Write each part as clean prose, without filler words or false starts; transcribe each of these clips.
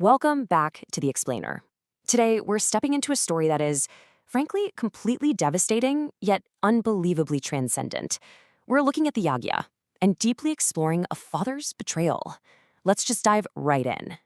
Welcome back to The Explainer. Today, we're stepping into a story that is, frankly, completely devastating, yet unbelievably transcendent. We're looking at the Yagna and deeply exploring a father's betrayal. Let's just dive right in.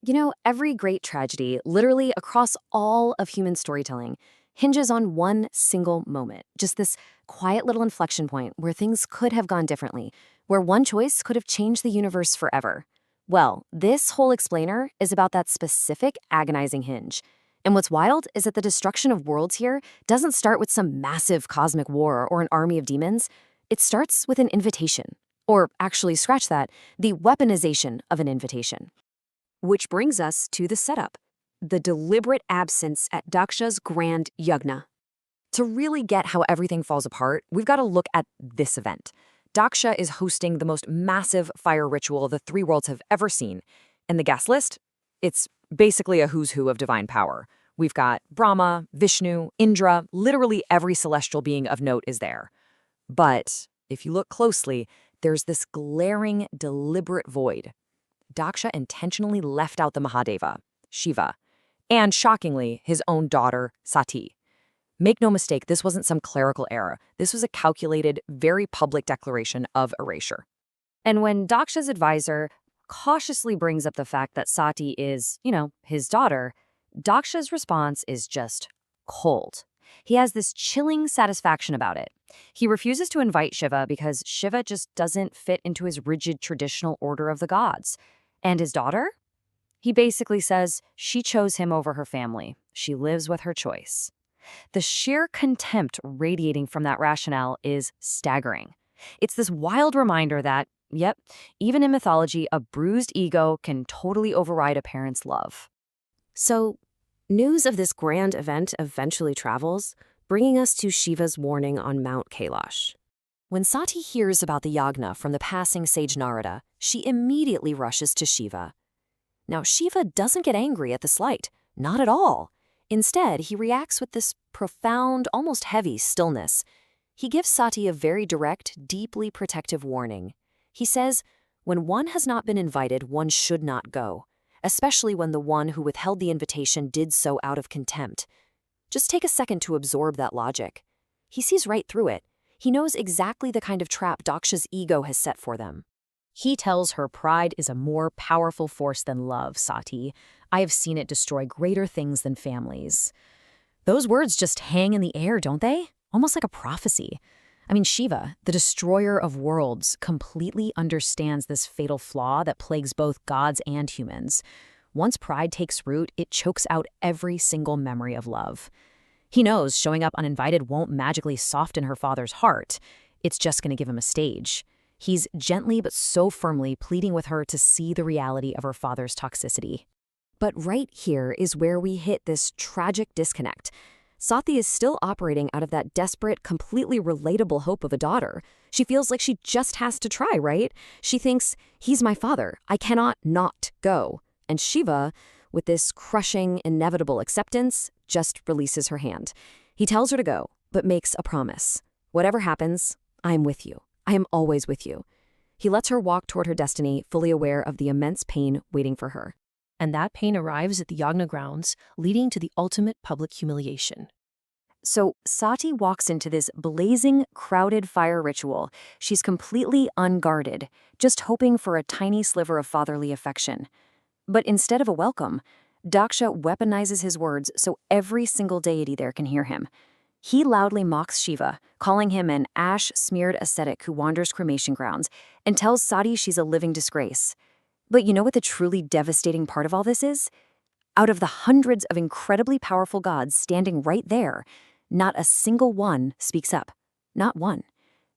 You know, every great tragedy, literally across all of human storytelling, hinges on one single moment, just this quiet little inflection point where things could have gone differently, where one choice could have changed the universe forever. Well, this whole explainer is about that specific agonizing hinge. And what's wild is that the destruction of worlds here doesn't start with some massive cosmic war or an army of demons. It starts with an invitation. Or actually, scratch that, the weaponization of an invitation. Which brings us to the setup, the deliberate absence at Daksha's grand yagna. To really get how everything falls apart, we've got to look at this event. Daksha is hosting the most massive fire ritual the three worlds have ever seen. And the guest list? It's basically a who's who of divine power. We've got Brahma, Vishnu, Indra, literally every celestial being of note is there. But if you look closely, there's this glaring, deliberate void. Daksha intentionally left out the Mahadeva, Shiva, and shockingly, his own daughter, Sati. Make no mistake, this wasn't some clerical error. This was a calculated, very public declaration of erasure. And when Daksha's advisor cautiously brings up the fact that Sati is, his daughter, Daksha's response is just cold. He has this chilling satisfaction about it. He refuses to invite Shiva because Shiva just doesn't fit into his rigid traditional order of the gods. And his daughter? He basically says she chose him over her family. She lives with her choice. The sheer contempt radiating from that rationale is staggering. It's this wild reminder that, yep, even in mythology, a bruised ego can totally override a parent's love. So, news of this grand event eventually travels, bringing us to Shiva's warning on Mount Kailash. When Sati hears about the yagna from the passing sage Narada, she immediately rushes to Shiva. Now, Shiva doesn't get angry at the slight, not at all. Instead, he reacts with this profound, almost heavy stillness. He gives Sati a very direct, deeply protective warning. He says, when one has not been invited, one should not go, especially when the one who withheld the invitation did so out of contempt. Just take a second to absorb that logic. He sees right through it. He knows exactly the kind of trap Daksha's ego has set for them. He tells her pride is a more powerful force than love, Sati. I have seen it destroy greater things than families. Those words just hang in the air, don't they? Almost like a prophecy. I mean, Shiva, the destroyer of worlds, completely understands this fatal flaw that plagues both gods and humans. Once pride takes root, it chokes out every single memory of love. He knows showing up uninvited won't magically soften her father's heart. It's just going to give him a stage. He's gently but so firmly pleading with her to see the reality of her father's toxicity. But right here is where we hit this tragic disconnect. Sati is still operating out of that desperate, completely relatable hope of a daughter. She feels like she just has to try, right? She thinks, he's my father. I cannot not go. And Shiva, with this crushing, inevitable acceptance, just releases her hand. He tells her to go, but makes a promise. Whatever happens, I'm with you. I am always with you. He lets her walk toward her destiny, fully aware of the immense pain waiting for her. And that pain arrives at the yagna grounds, leading to the ultimate public humiliation. So Sati walks into this blazing, crowded fire ritual. She's completely unguarded, just hoping for a tiny sliver of fatherly affection. But instead of a welcome, Daksha weaponizes his words so every single deity there can hear him. He loudly mocks Shiva, calling him an ash-smeared ascetic who wanders cremation grounds, and tells Sati she's a living disgrace. But you know what the truly devastating part of all this is? Out of the hundreds of incredibly powerful gods standing right there, not a single one speaks up. Not one.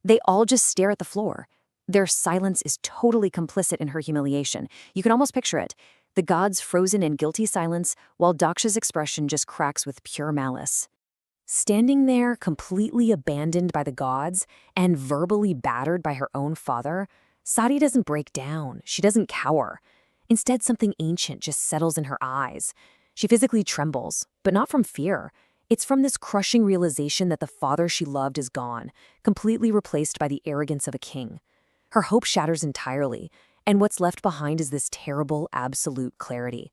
They all just stare at the floor. Their silence is totally complicit in her humiliation. You can almost picture it. The gods frozen in guilty silence, while Daksha's expression just cracks with pure malice. Standing there, completely abandoned by the gods and verbally battered by her own father, Sati doesn't break down. She doesn't cower. Instead, something ancient just settles in her eyes. She physically trembles, but not from fear. It's from this crushing realization that the father she loved is gone, completely replaced by the arrogance of a king. Her hope shatters entirely, and what's left behind is this terrible, absolute clarity.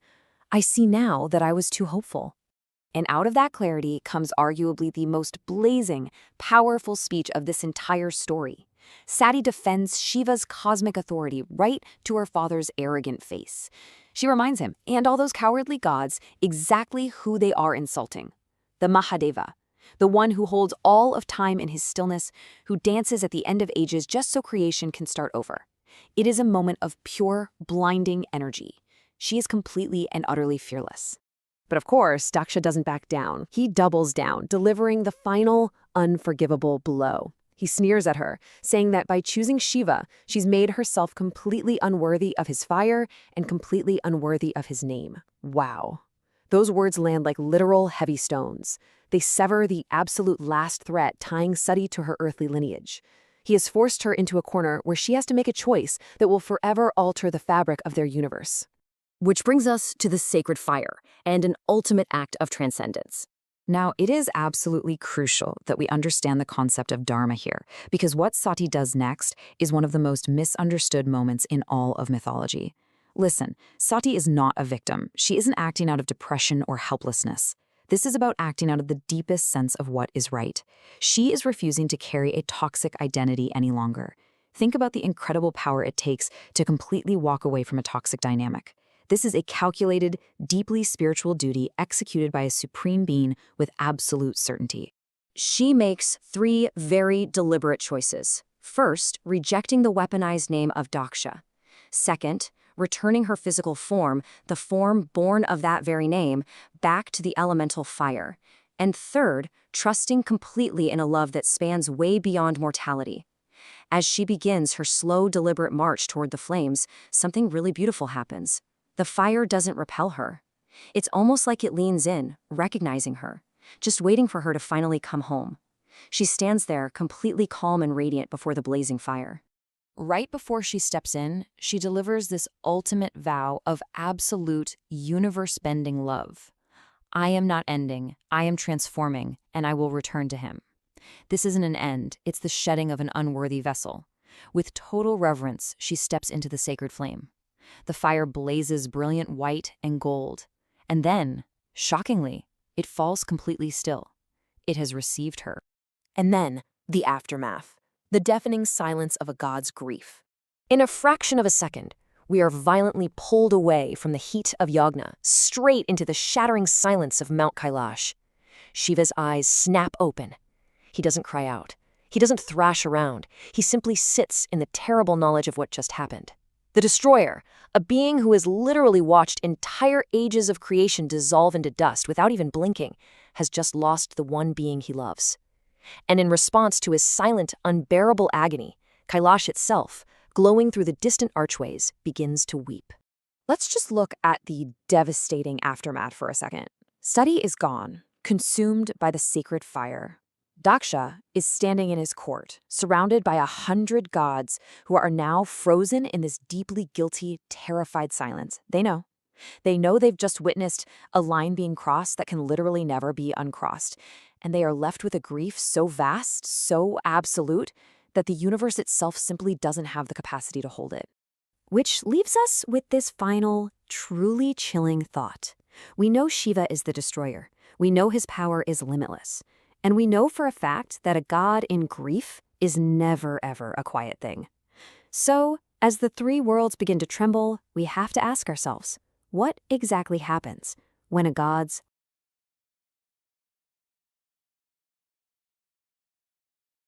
I see now that I was too hopeful. And out of that clarity comes arguably the most blazing, powerful speech of this entire story. Sati defends Shiva's cosmic authority right to her father's arrogant face. She reminds him, and all those cowardly gods, exactly who they are insulting. The Mahadeva, the one who holds all of time in his stillness, who dances at the end of ages just so creation can start over. It is a moment of pure, blinding energy. She is completely and utterly fearless. But of course, Daksha doesn't back down. He doubles down, delivering the final, unforgivable blow. He sneers at her, saying that by choosing Shiva, she's made herself completely unworthy of his fire and completely unworthy of his name. Wow. Those words land like literal heavy stones. They sever the absolute last thread tying Sati to her earthly lineage. He has forced her into a corner where she has to make a choice that will forever alter the fabric of their universe. Which brings us to the sacred fire and an ultimate act of transcendence. Now, it is absolutely crucial that we understand the concept of dharma here, because what Sati does next is one of the most misunderstood moments in all of mythology. Listen, Sati is not a victim. She isn't acting out of depression or helplessness. This is about acting out of the deepest sense of what is right. She is refusing to carry a toxic identity any longer. Think about the incredible power it takes to completely walk away from a toxic dynamic. This is a calculated, deeply spiritual duty executed by a supreme being with absolute certainty. She makes 3 very deliberate choices. First, rejecting the weaponized name of Daksha. Second, returning her physical form, the form born of that very name, back to the elemental fire. And third, trusting completely in a love that spans way beyond mortality. As she begins her slow, deliberate march toward the flames, something really beautiful happens. The fire doesn't repel her. It's almost like it leans in, recognizing her, just waiting for her to finally come home. She stands there, completely calm and radiant before the blazing fire. Right before she steps in, she delivers this ultimate vow of absolute, universe-bending love. I am not ending, I am transforming, and I will return to him. This isn't an end, it's the shedding of an unworthy vessel. With total reverence, she steps into the sacred flame. The fire blazes brilliant white and gold. And then, shockingly, it falls completely still. It has received her. And then, the aftermath. The deafening silence of a god's grief. In a fraction of a second, we are violently pulled away from the heat of Yagna, straight into the shattering silence of Mount Kailash. Shiva's eyes snap open. He doesn't cry out. He doesn't thrash around. He simply sits in the terrible knowledge of what just happened. The destroyer, a being who has literally watched entire ages of creation dissolve into dust without even blinking, has just lost the one being he loves. And in response to his silent, unbearable agony, Kailash itself, glowing through the distant archways, begins to weep. Let's just look at the devastating aftermath for a second. Sati is gone, consumed by the sacred fire. Daksha is standing in his court, surrounded by 100 gods who are now frozen in this deeply guilty, terrified silence. They know. They know they've just witnessed a line being crossed that can literally never be uncrossed. And they are left with a grief so vast, so absolute, that the universe itself simply doesn't have the capacity to hold it. Which leaves us with this final, truly chilling thought. We know Shiva is the destroyer. We know his power is limitless. And we know for a fact that a god in grief is never, ever a quiet thing. So, as the 3 worlds begin to tremble, we have to ask ourselves, what exactly happens when a god's